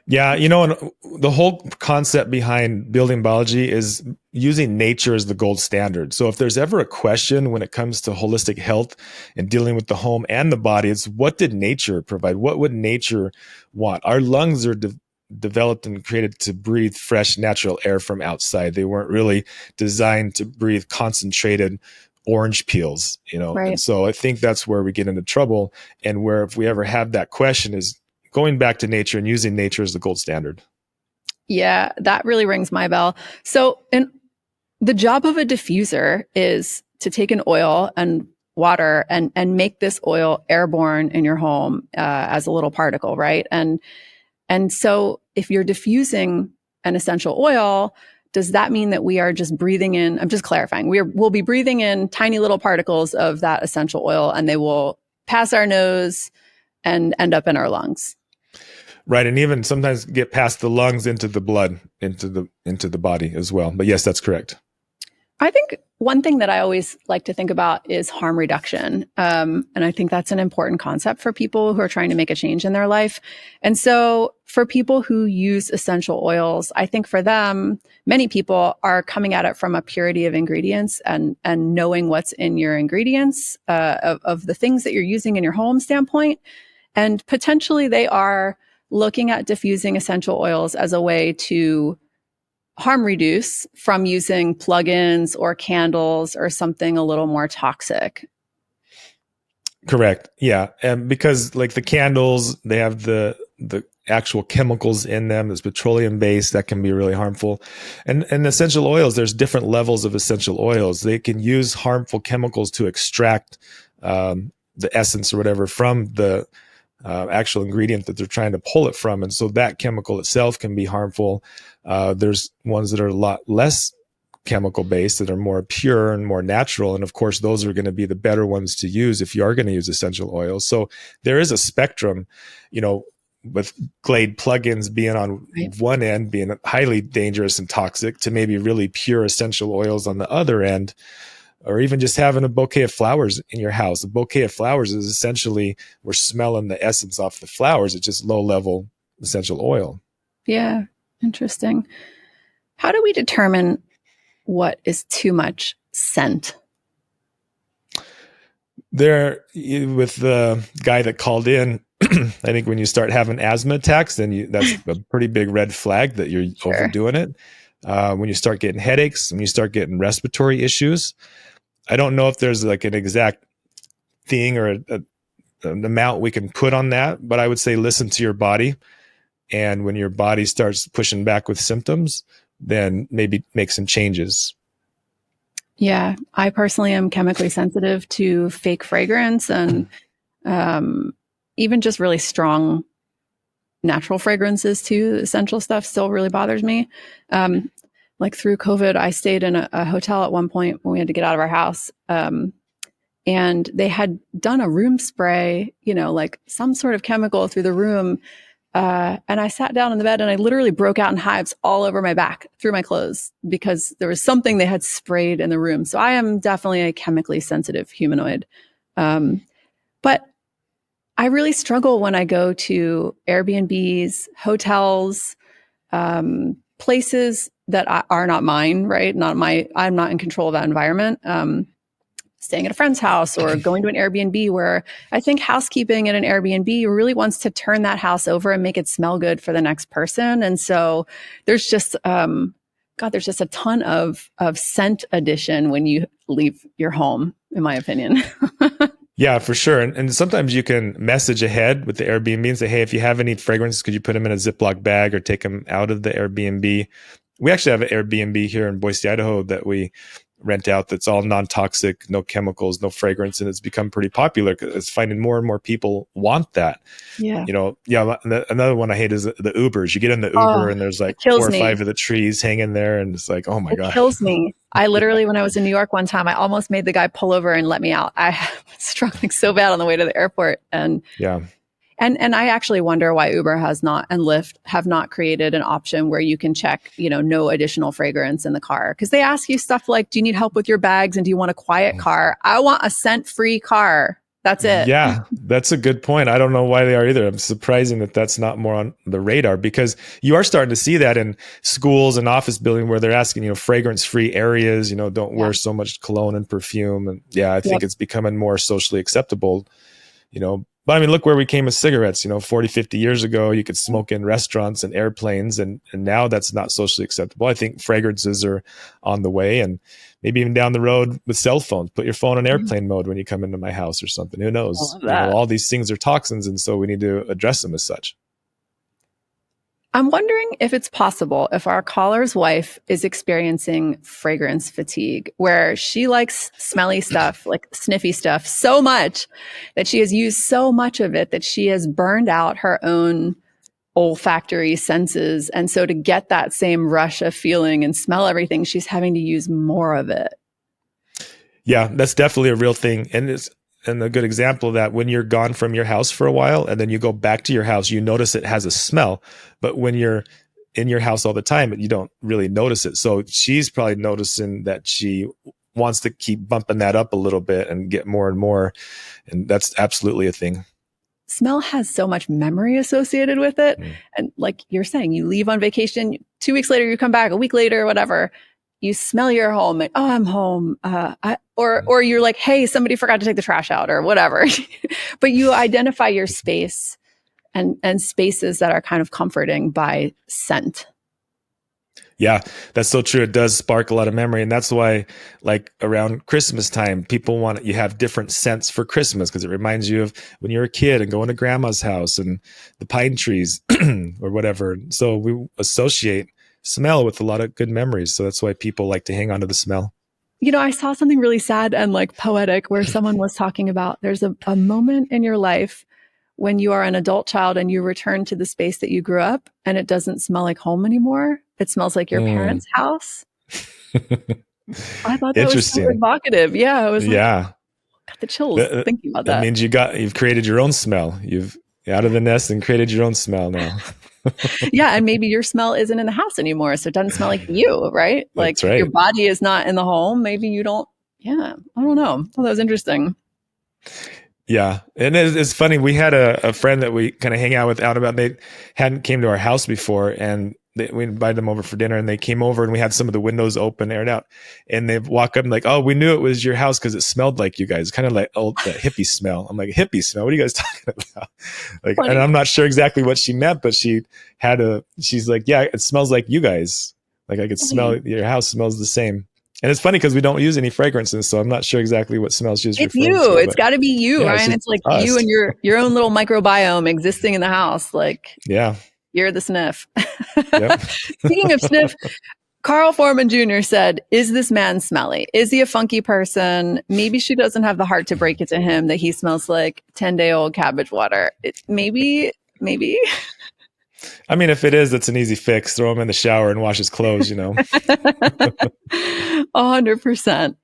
Yeah. And the whole concept behind building biology is using nature as the gold standard. So if there's ever a question when it comes to holistic health and dealing with the home and the body, it's what did nature provide? What would nature want? Our lungs are developed and created to breathe fresh, natural air from outside. They weren't really designed to breathe concentrated orange peels, Right. And so I think that's where we get into trouble. And where if we ever have that question is going back to nature and using nature as the gold standard. Yeah, that really rings my bell. So the job of a diffuser is to take an oil and water and make this oil airborne in your home as a little particle, right? And so if you're diffusing an essential oil, does that mean that we are just breathing in? I'm just clarifying. We'll be breathing in tiny little particles of that essential oil and they will pass our nose and end up in our lungs. Right. And even sometimes get past the lungs into the blood, into the body as well. But yes, that's correct. I think one thing that I always like to think about is harm reduction. And I think that's an important concept for people who are trying to make a change in their life. And so for people who use essential oils, I think for them, many people are coming at it from a purity of ingredients and knowing what's in your ingredients of the things that you're using in your home standpoint. And potentially they are looking at diffusing essential oils as a way to harm reduce from using plugins or candles or something a little more toxic. Correct. Yeah. And because like the candles, they have the actual chemicals in them that's petroleum based that can be really harmful. And essential oils, there's different levels of essential oils. They can use harmful chemicals to extract the essence or whatever from the actual ingredient that they're trying to pull it from. And so that chemical itself can be harmful. There's ones that are a lot less chemical based that are more pure and more natural. And of course, those are going to be the better ones to use if you are going to use essential oils. So there is a spectrum, with Glade plugins being on one end, being highly dangerous and toxic, to maybe really pure essential oils on the other end, or even just having a bouquet of flowers in your house. A bouquet of flowers is essentially, we're smelling the essence off the flowers. It's just low level essential oil. Yeah, interesting. How do we determine what is too much scent? There, with the guy that called in, I think when you start having asthma attacks, then that's a pretty big red flag that you're overdoing it. When you start getting headaches, when you start getting respiratory issues, I don't know if there's like an exact thing or an amount we can put on that, but I would say listen to your body. And when your body starts pushing back with symptoms, then maybe make some changes. Yeah, I personally am chemically sensitive to fake fragrance and even just really strong natural fragrances too. Essential stuff still really bothers me. Like through COVID, I stayed in a hotel at one point when we had to get out of our house. And they had done a room spray, like some sort of chemical through the room. And I sat down in the bed and I literally broke out in hives all over my back through my clothes because there was something they had sprayed in the room. So I am definitely a chemically sensitive humanoid. But I really struggle when I go to Airbnbs, hotels, places that are not mine, right? I'm not in control of that environment. Staying at a friend's house or going to an Airbnb, where I think housekeeping at an Airbnb really wants to turn that house over and make it smell good for the next person. And so there's just, there's just a ton of scent addition when you leave your home, in my opinion. Yeah, for sure. And sometimes you can message ahead with the Airbnb and say, hey, if you have any fragrances, could you put them in a Ziploc bag or take them out of the Airbnb? We actually have an Airbnb here in Boise, Idaho that we rent out that's all non-toxic, no chemicals, no fragrance, and it's become pretty popular because it's finding more and more people want that. Yeah. Another one I hate is the Ubers. You get in the Uber and there's like 4 or 5 of the trees hanging there, and it's like, oh my God. It kills me. I literally, when I was in New York one time, I almost made the guy pull over and let me out. I was struggling so bad on the way to the airport. And yeah. And I actually wonder why Uber has not and Lyft have not created an option where you can check, no additional fragrance in the car. Because they ask you stuff like, do you need help with your bags? And do you want a quiet car? I want a scent-free car. That's it. Yeah, that's a good point. I don't know why they are either. I'm surprising that that's not more on the radar, because you are starting to see that in schools and office building where they're asking, fragrance-free areas, don't wear so much cologne and perfume. And yeah, I think it's becoming more socially acceptable, But I mean, look where we came with cigarettes, 40, 50 years ago, you could smoke in restaurants and airplanes, and now that's not socially acceptable. I think fragrances are on the way, and maybe even down the road with cell phones. Put your phone on airplane mode when you come into my house or something. Who knows? All these things are toxins, and so we need to address them as such. I'm wondering if it's possible if our caller's wife is experiencing fragrance fatigue, where she likes smelly stuff, like sniffy stuff, so much that she has used so much of it that she has burned out her own olfactory senses. And so to get that same rush of feeling and smell everything, she's having to use more of it. Yeah, that's definitely a real thing. And a good example of that, when you're gone from your house for a while and then you go back to your house, you notice it has a smell. But when you're in your house all the time, you don't really notice it. So she's probably noticing that she wants to keep bumping that up a little bit and get more and more. And that's absolutely a thing. Smell has so much memory associated with it. And like you're saying, you leave on vacation, 2 weeks later, you come back, a week later, whatever. You smell your home and, I'm home. Or you're like, hey, somebody forgot to take the trash out or whatever. But you identify your space and spaces that are kind of comforting by scent. Yeah, that's so true. It does spark a lot of memory. And that's why, like around Christmas time, you have different scents for Christmas because it reminds you of when you were a kid and going to grandma's house and the pine trees or whatever. So we associate smell with a lot of good memories. So that's why people like to hang on to the smell. I saw something really sad and like poetic where someone was talking about there's a moment in your life when you are an adult child and you return to the space that you grew up and it doesn't smell like home anymore. It smells like your parents' house. I thought that was so evocative. Yeah. It was got the chills thinking about that. That means you've created your own smell. Out of the nest and created your own smell now. Yeah, and maybe your smell isn't in the house anymore, so it doesn't smell like you, right? Like That's right. your body is not in the home. Maybe you don't. Yeah, I don't know. Oh, that was interesting. Yeah, and it's funny. We had a friend that we kind of hang out with out about. They hadn't came to our house before, and we invited them over for dinner, and they came over, and we had some of the windows open, aired out, and they walk up and like, "Oh, we knew it was your house because it smelled like you guys, kind of like that hippie smell." I'm like, "Hippie smell? What are you guys talking about?" Like, Funny. and I'm not sure exactly what she meant, but she's like, "Yeah, it smells like you guys. Like I could smell your house smells the same." And it's funny because we don't use any fragrances, so I'm not sure exactly what smell she's It's referring you. to. It's got to be you, yeah, Ryan. It's like us. you and your own little microbiome existing in the house. Like, Yeah. You're the sniff. Yep. Speaking of sniff, Carl Foreman Jr. said, "Is this man smelly? Is he a funky person? Maybe she doesn't have the heart to break it to him that he smells like 10-day-old cabbage water. Maybe. I mean, if it is, it's an easy fix. Throw him in the shower and wash his clothes, 100%.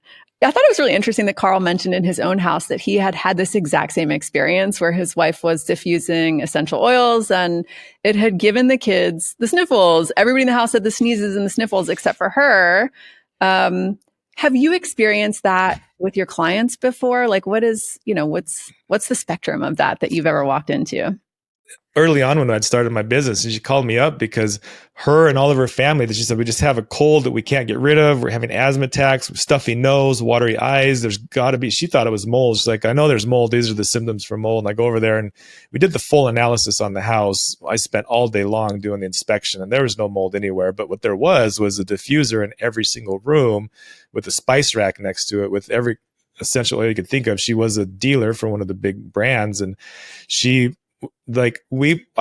I thought it was really interesting that Carl mentioned in his own house that he had this exact same experience where his wife was diffusing essential oils and it had given the kids the sniffles. Everybody in the house had the sneezes and the sniffles except for her. Have you experienced that with your clients before? Like what's the spectrum of that you've ever walked into? Early on when I'd started my business, and she called me up because her and all of her family, she said, we just have a cold that we can't get rid of. We're having asthma attacks, stuffy nose, watery eyes. There's got to be, she thought it was mold. She's like, I know there's mold. These are the symptoms for mold. And I go over there and we did the full analysis on the house. I spent all day long doing the inspection and there was no mold anywhere. But what there was a diffuser in every single room with a spice rack next to it with every essential oil you could think of. She was a dealer for one of the big brands, and I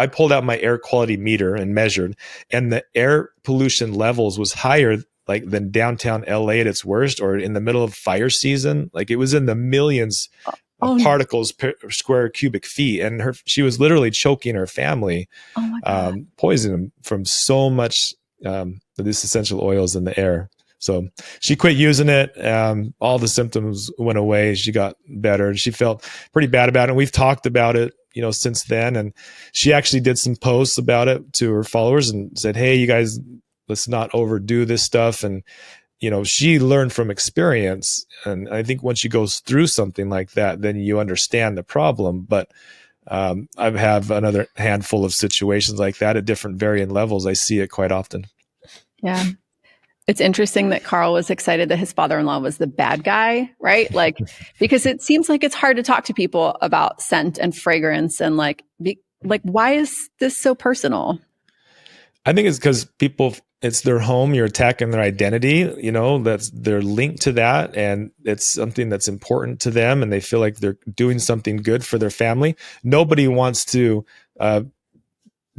pulled out my air quality meter and measured, and the air pollution levels was higher than downtown LA at its worst, or in the middle of fire season. Like it was in the millions of particles per square cubic feet, and she was literally choking her family, poisoning them from so much of these essential oils in the air. So she quit using it. All the symptoms went away. She got better, and she felt pretty bad about it. And we've talked about it, since then. And she actually did some posts about it to her followers and said, "Hey, you guys, let's not overdo this stuff." And, she learned from experience. And I think once she goes through something like that, then you understand the problem. But I have another handful of situations like that at different varying levels. I see it quite often. Yeah. It's interesting that Carl was excited that his father-in-law was the bad guy, right? Like, because it seems like it's hard to talk to people about scent and fragrance and why is this so personal? I think it's because it's their home. You're attacking their identity, they're linked to that. And it's something that's important to them. And they feel like they're doing something good for their family. Nobody wants to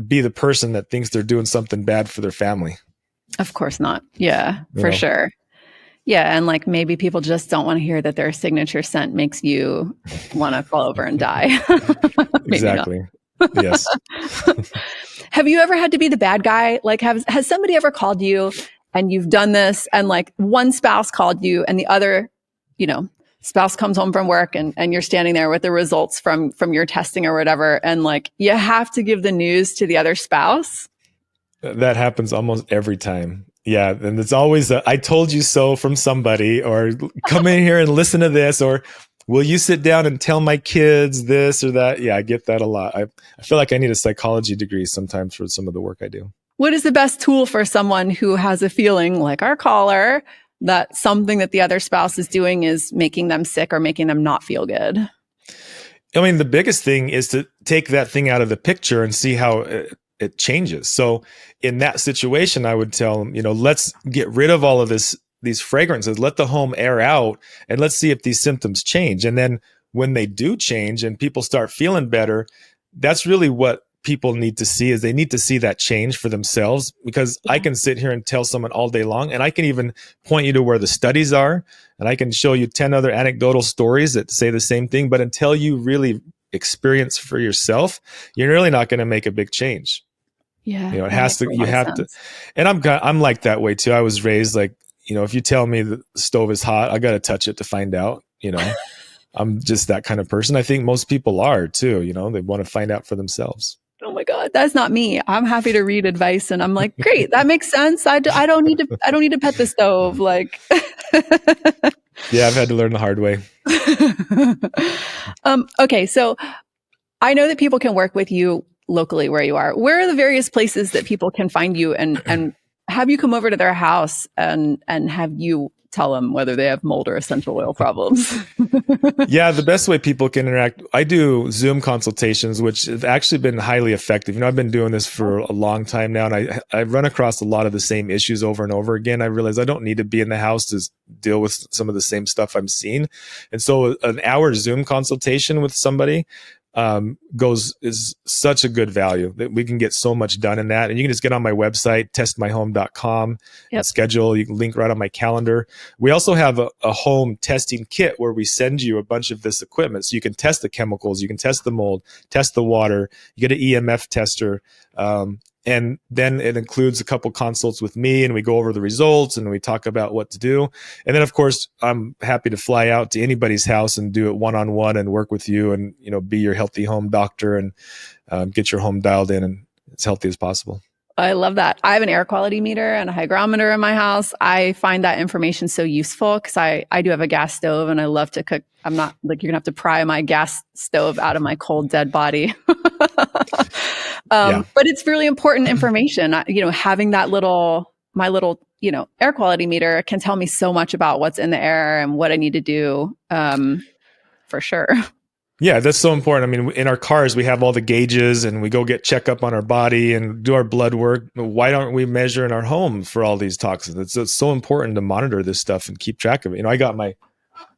be the person that thinks they're doing something bad for their family. Of course not. Yeah, for sure. Yeah. And maybe people just don't want to hear that their signature scent makes you want to fall over and die. Exactly. Yes. Have you ever had to be the bad guy? Has somebody ever called you and you've done this and one spouse called you and the other, spouse comes home from work and you're standing there with the results from your testing or whatever. And you have to give the news to the other spouse? That happens almost every time. Yeah. And it's always I told you so from somebody, or come in here and listen to this, or will you sit down and tell my kids this or that? Yeah, I get that a lot. I feel like I need a psychology degree sometimes for some of the work I do. What is the best tool for someone who has a feeling like our caller that something that the other spouse is doing is making them sick or making them not feel good? I mean, the biggest thing is to take that thing out of the picture and see how it changes. So in that situation, I would tell them, let's get rid of all of these fragrances, let the home air out, and let's see if these symptoms change. And then when they do change and people start feeling better, that's really what people need to see, is they need to see that change for themselves. Because I can sit here and tell someone all day long, and I can even point you to where the studies are, and I can show you 10 other anecdotal stories that say the same thing. But until you really experience for yourself, you're really not going to make a big change. Yeah. It has to, you have to. And I'm like that way too. I was raised if you tell me the stove is hot, I got to touch it to find out, I'm just that kind of person. I think most people are too, they want to find out for themselves. Oh my God, that's not me. I'm happy to read advice and I'm like, great, that makes sense. I don't need to pet the stove. Like, yeah, I've had to learn the hard way. Okay. So I know that people can work with you locally where you are. Where are the various places that people can find you and have you come over to their house and have you tell them whether they have mold or essential oil problems? Yeah, the best way people can interact, I do Zoom consultations, which have actually been highly effective. I've been doing this for a long time now, and I run across a lot of the same issues over and over again. I realize I don't need to be in the house to deal with some of the same stuff I'm seeing. And so an hour Zoom consultation with somebody is such a good value that we can get so much done in that. And you can just get on my website, testmyhome.com, and schedule. You can link right on my calendar. We also have a home testing kit where we send you a bunch of this equipment. So you can test the chemicals, you can test the mold, test the water, you get an EMF tester. And then it includes a couple consults with me, and we go over the results and we talk about what to do. And then, of course, I'm happy to fly out to anybody's house and do it one-on-one and work with you and, be your healthy home doctor and get your home dialed in and as healthy as possible. I love that. I have an air quality meter and a hygrometer in my house. I find that information so useful because I do have a gas stove and I love to cook. I'm not like, you're gonna have to pry my gas stove out of my cold, dead body. But it's really important information. Having that my little, air quality meter can tell me so much about what's in the air and what I need to do, for sure. Yeah, that's so important. I mean, in our cars, we have all the gauges and we go get checkup on our body and do our blood work. Why don't we measure in our home for all these toxins? It's so important to monitor this stuff and keep track of it. I got my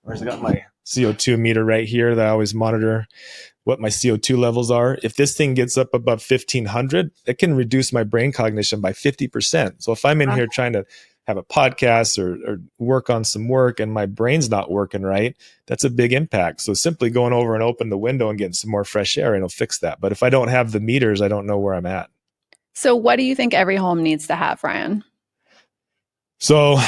CO2 meter right here that I always monitor what my CO2 levels are. If this thing gets up above 1500, it can reduce my brain cognition by 50%. So if I'm in here trying to have a podcast or work on some work and my brain's not working right, that's a big impact. So simply going over and open the window and getting some more fresh air, it'll fix that. But if I don't have the meters, I don't know where I'm at. So what do you think every home needs to have, Ryan? So,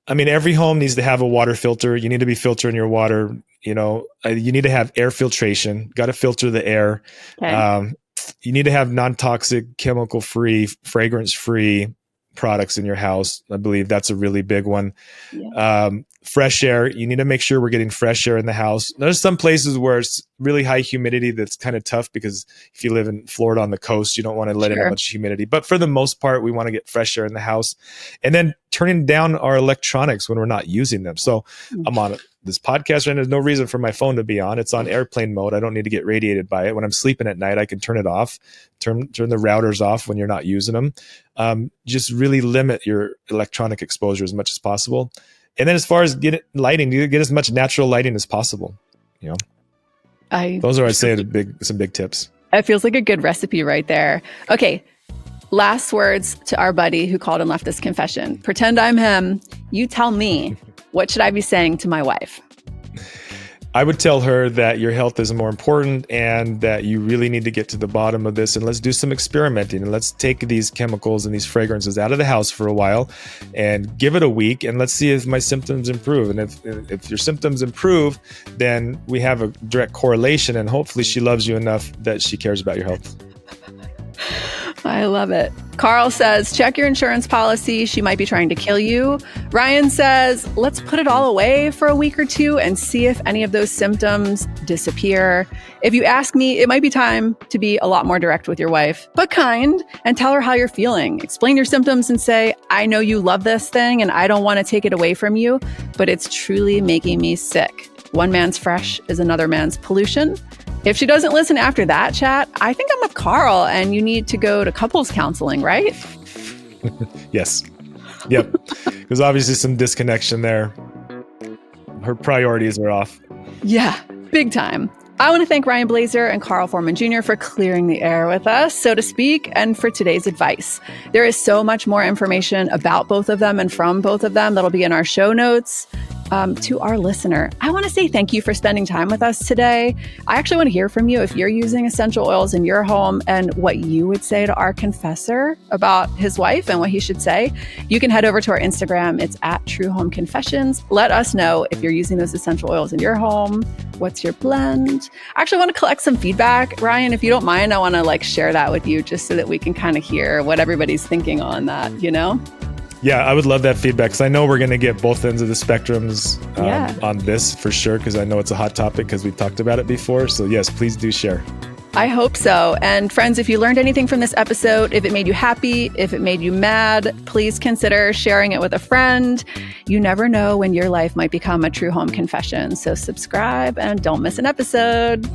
every home needs to have a water filter. You need to be filtering your water. You need to have air filtration. Got to filter the air. Okay. You need to have non-toxic, chemical-free, fragrance-free products in your house. I believe that's a really big one. Yeah. Fresh air. You need to make sure we're getting fresh air in the house. There's some places where it's really high humidity that's kind of tough because if you live in Florida on the coast, you don't want to let in that much humidity. But for the most part, we want to get fresh air in the house. And then turning down our electronics when we're not using them. So I'm on this podcast right now. There's no reason for my phone to be on. It's on airplane mode. I don't need to get radiated by it. When I'm sleeping at night, I can turn it off, turn the routers off when you're not using them. Just really limit your electronic exposure as much as possible. And then as far as lighting, you get as much natural lighting as possible. Those are, I'd say, some big tips. It feels like a good recipe right there. Okay. Last words to our buddy who called and left this confession. Pretend I'm him. You tell me, what should I be saying to my wife? I would tell her that your health is more important and that you really need to get to the bottom of this, and let's do some experimenting and let's take these chemicals and these fragrances out of the house for a while and give it a week and let's see if my symptoms improve. And if your symptoms improve, then we have a direct correlation and hopefully she loves you enough that she cares about your health. I love it. Carl says, check your insurance policy. She might be trying to kill you. Ryan says, let's put it all away for a week or two and see if any of those symptoms disappear. If you ask me, it might be time to be a lot more direct with your wife, but kind, and tell her how you're feeling. Explain your symptoms and say, I know you love this thing and I don't want to take it away from you, but it's truly making me sick. One man's fresh is another man's pollution. If she doesn't listen after that chat, I think I'm with Carl and you need to go to couples counseling, right? Yes. Yep. There's obviously some disconnection there. Her priorities are off. Yeah, big time. I want to thank Ryan Blazer and Carl Foreman Jr. for clearing the air with us, so to speak, and for today's advice. There is so much more information about both of them and from both of them that'll be in our show notes. To our listener, I want to say thank you for spending time with us today. I actually want to hear from you if you're using essential oils in your home and what you would say to our confessor about his wife and what he should say. You can head over to our Instagram. It's at True Home Confessions. Let us know if you're using those essential oils in your home. What's your blend? I actually want to collect some feedback. Ryan, if you don't mind, I want to share that with you just so that we can kind of hear what everybody's thinking on that, Yeah, I would love that feedback because I know we're going to get both ends of the spectrums on this for sure, because I know it's a hot topic because we've talked about it before. So yes, please do share. I hope so. And friends, if you learned anything from this episode, if it made you happy, if it made you mad, please consider sharing it with a friend. You never know when your life might become a true home confession. So subscribe and don't miss an episode.